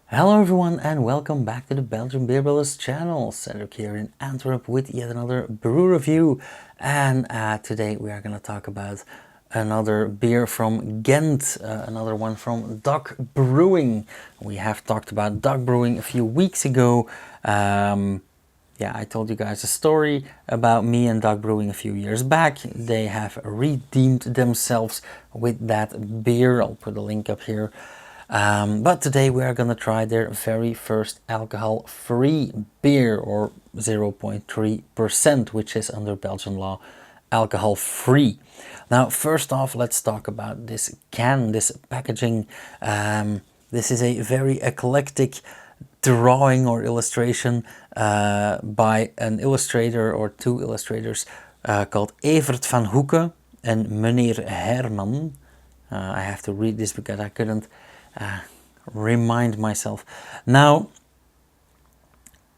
Hello everyone and welcome back to the Belgian Beer Brothers channel. Cedric here in Antwerp with yet another brew review, and today we are going to talk about another beer from Ghent, another one from Dokkie Brewing. We have talked about Dokkie Brewing a few weeks ago. Yeah, I told you guys a story about me and Dokkie Brewing a few years back. They have redeemed themselves with that beer. I'll put a link up here. But today we are going to try their very first alcohol-free beer, or 0.3%, which is under Belgian law alcohol-free. Now, first off, let's talk about this can, this packaging. This is a very eclectic drawing or illustration by an illustrator or two illustrators called Evert van Hoeke and Meneer Herman. I have to read this because I couldn't remind myself. Now,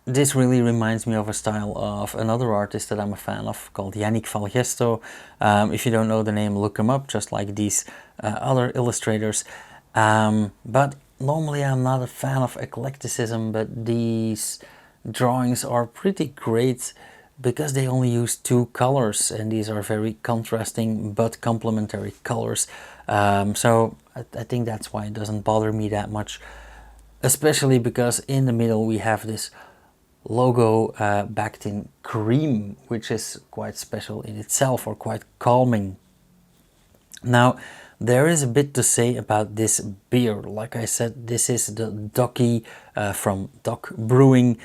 this really reminds me of a style of another artist that I'm a fan of called Yannick Valgesto. If you don't know the name, look him up, just like these other illustrators. But normally I'm not a fan of eclecticism, but these drawings are pretty great because they only use two colors, and these are very contrasting but complementary colors. So I think that's why it doesn't bother me that much, especially because in the middle we have this logo backed in cream, which is quite special in itself, or quite calming. Now, there is a bit to say about this beer. Like I said, this is the Dokkie from Dokkie Brewing.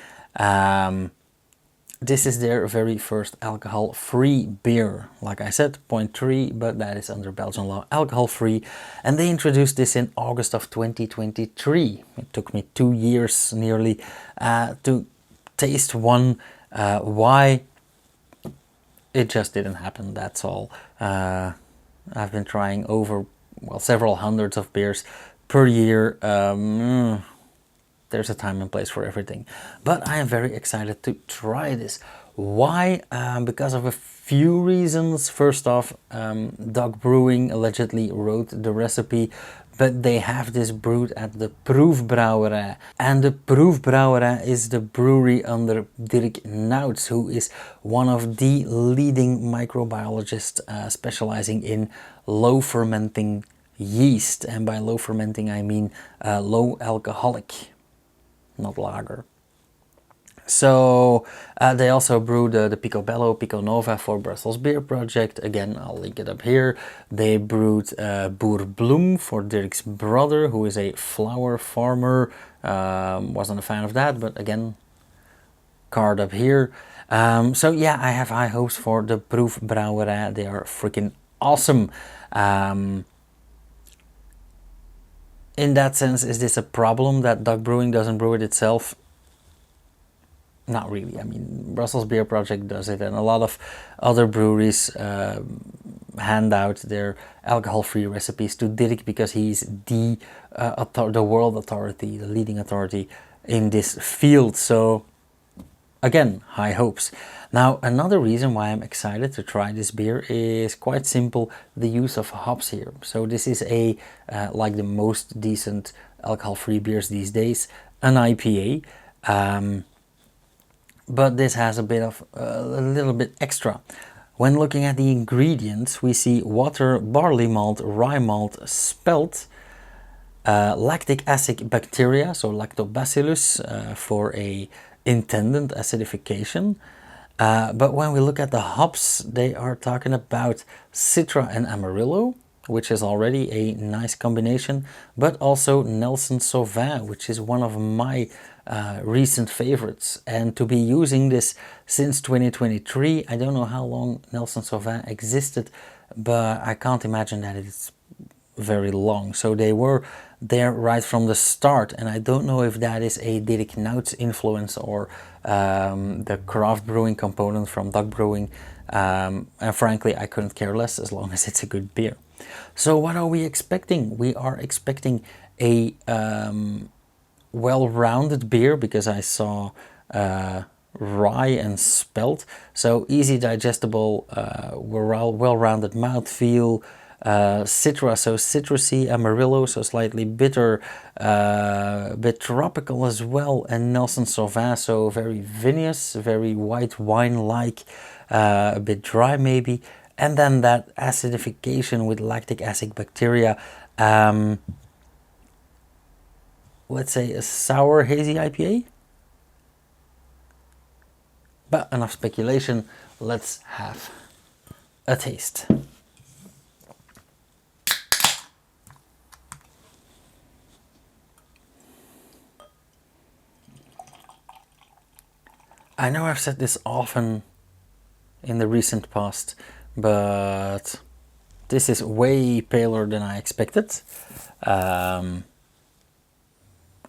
This is their very first alcohol-free beer. Like I said, 0.3, but that is under Belgian law alcohol-free. And they introduced this in August of 2023. It took me 2 years nearly to taste one. Why? It just didn't happen, that's all. I've been trying over, well, several hundreds of beers per year. There's a time and place for everything. But I am very excited to try this. Why? Because of a few reasons. First off, Dokkie Brewing allegedly wrote the recipe, but they have this brewed at the Proefbrouwerij. And the Proefbrouwerij is the brewery under Dirk Nouts, who is one of the leading microbiologists specializing in low fermenting yeast. And by low fermenting I mean low alcoholic, not lager. So they also brewed the Picobello, Pico Nova for Brussels Beer Project. Again, I'll link it up here. They brewed Boer Bloem for Dirk's brother, who is a flower farmer. Wasn't a fan of that, but again, card up here. So yeah, I have high hopes for the Proefbrouwerij. They are freaking awesome. In that sense, is this a problem that Dokkie Brewing doesn't brew it itself? Not really. I mean, Brussels Beer Project does it, and a lot of other breweries hand out their alcohol-free recipes to Dirk because he's the world authority, the leading authority in this field. So again, high hopes. Now, another reason why I'm excited to try this beer is quite simple, the use of hops here. So this is a, like the most decent alcohol-free beers these days, an IPA. But this has a bit of, a little bit extra. When looking at the ingredients, we see water, barley malt, rye malt, spelt, lactic acid bacteria, so lactobacillus, for a intended acidification. But when we look at the hops, they are talking about Citra and Amarillo, which is already a nice combination, but also Nelson Sauvin, which is one of my recent favorites. And to be using this since 2023, I don't know how long Nelson Sauvin existed, but I can't imagine that it's very long. So they were there right from the start, and I don't know if that is a Dirk Nouts influence or the craft brewing component from Dokkie Brewing. And frankly, I couldn't care less as long as it's a good beer. So what are we expecting? We are expecting a well-rounded beer, because I saw rye and spelt, so easy digestible, well-rounded mouthfeel, Citra, so citrusy, Amarillo, so slightly bitter, a bit tropical as well, and Nelson Sauvin, so very vinous, very white wine-like, a bit dry maybe, and then that acidification with lactic acid bacteria. Let's say a sour hazy IPA. But enough speculation, let's have a taste. I know I've said this often in the recent past, but this is way paler than I expected.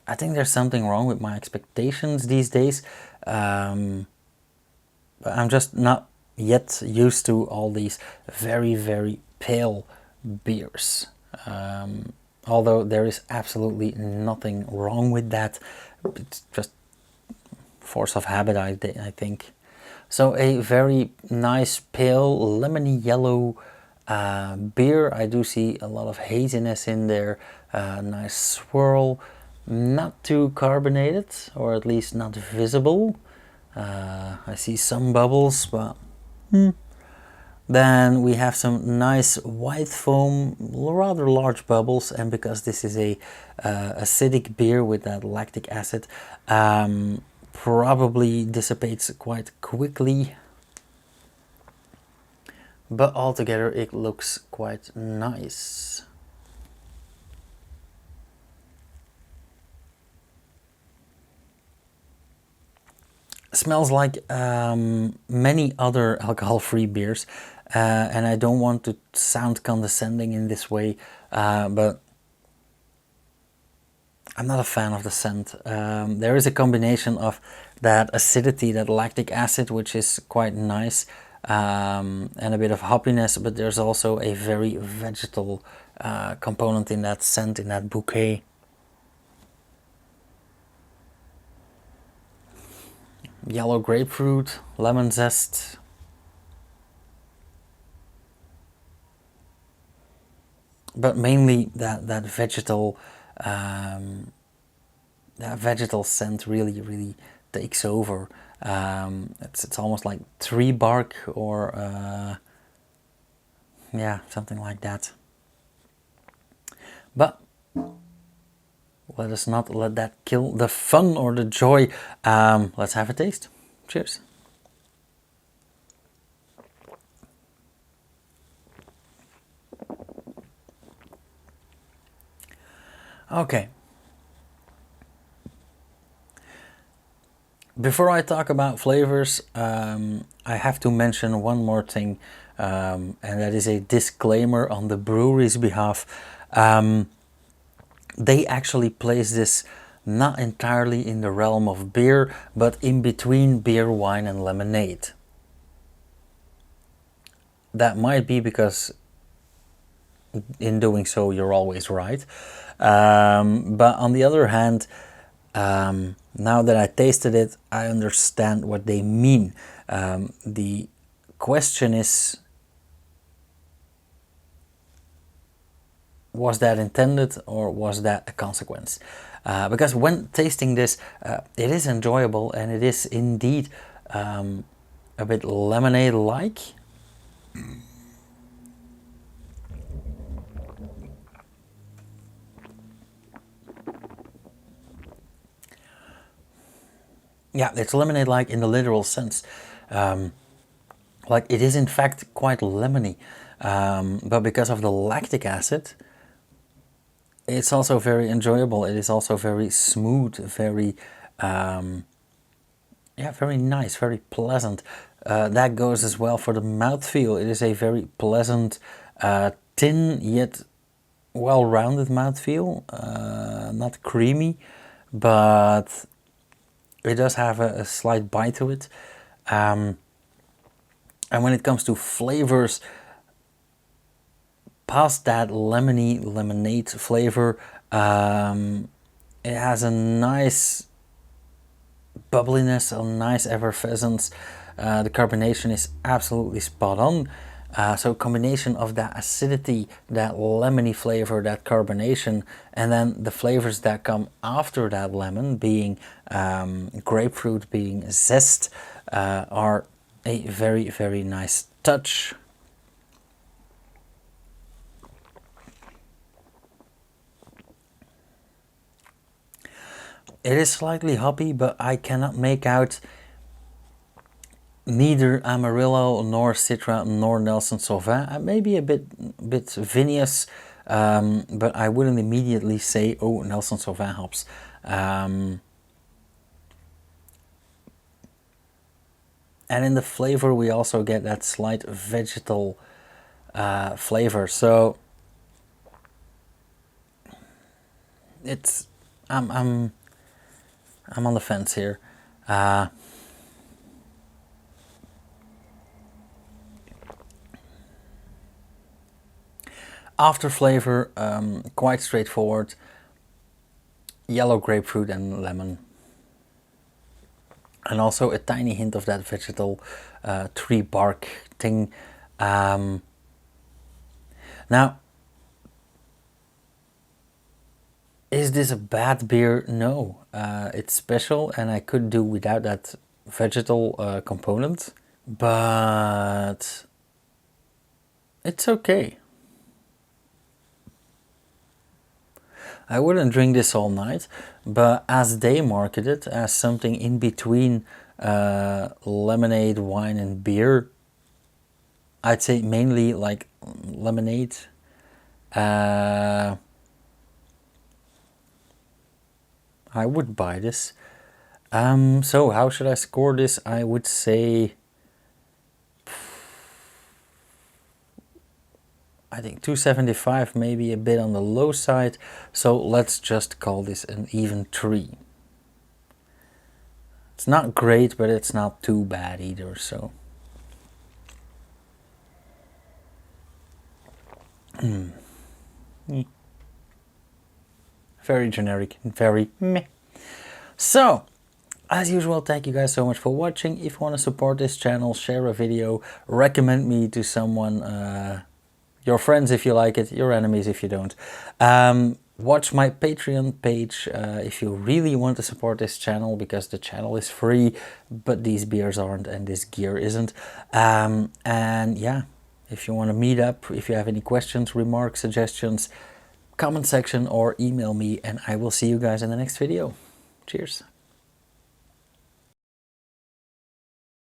I think there's something wrong with my expectations these days. I'm just not yet used to all these very, very pale beers. Although there is absolutely nothing wrong with that. It's just force of habit, I think. So a very nice pale lemony yellow beer. I do see a lot of haziness in there. Nice swirl. Not too carbonated, or at least not visible. I see some bubbles, but then we have some nice white foam, rather large bubbles, and because this is a acidic beer with that lactic acid, probably dissipates quite quickly. But altogether it looks quite nice. Smells like many other alcohol-free beers, and I don't want to sound condescending in this way, but I'm not a fan of the scent. There is a combination of that acidity, that lactic acid, which is quite nice, and a bit of hoppiness, but there's also a very vegetal component in that scent, in that bouquet. Yellow grapefruit, lemon zest. But mainly that vegetal scent really takes over. It's almost like tree bark, or yeah, something like that. But let us not let that kill the fun or the joy. Let's have a taste. Cheers. Okay. Before I talk about flavors, I have to mention one more thing, and that is a disclaimer on the brewery's behalf. They actually place this not entirely in the realm of beer, but in between beer, wine and lemonade. That might be because in doing so you're always right. But on the other hand, now that I tasted it, I understand what they mean. The question is, was that intended or was that a consequence? Because when tasting this, it is enjoyable, and it is indeed a bit lemonade-like. Yeah, it's lemonade-like in the literal sense. Like, it is in fact quite lemony, but because of the lactic acid, it's also very enjoyable. It is also very smooth, very, yeah, very nice, very pleasant. That goes as well for the mouthfeel. It is a very pleasant, thin yet well-rounded mouthfeel. Not creamy, but it does have a slight bite to it. And when it comes to flavors, past that lemony lemonade flavor, it has a nice bubbliness, a nice effervescence. The carbonation is absolutely spot on. So combination of that acidity, that lemony flavor, that carbonation, and then the flavors that come after that lemon, being grapefruit, being zest, are a very, very nice touch. It is slightly hoppy, but I cannot make out neither Amarillo nor Citra nor Nelson Sauvin. Maybe a bit vinous, but I wouldn't immediately say, oh, Nelson Sauvin hops. And in the flavor we also get that slight vegetal flavor. So it's I'm on the fence here. After flavor, quite straightforward. Yellow grapefruit and lemon. And also a tiny hint of that vegetal tree bark thing. Now, is this a bad beer? No, it's special and I could do without that vegetal component, but it's okay. I wouldn't drink this all night, but as they market it as something in between lemonade, wine and beer, I'd say mainly like lemonade. I would buy this. So how should I score this? I would say, I think 275, maybe a bit on the low side. So let's just call this an even 3. It's not great, but it's not too bad either, so. Very generic, very meh. So, as usual, thank you guys so much for watching. If you want to support this channel, share a video, recommend me to someone, your friends if you like it, your enemies if you don't. Watch my Patreon page if you really want to support this channel, because the channel is free, but these beers aren't and this gear isn't. And yeah, if you want to meet up, if you have any questions, remarks, suggestions, comment section or email me, and I will see you guys in the next video. Cheers.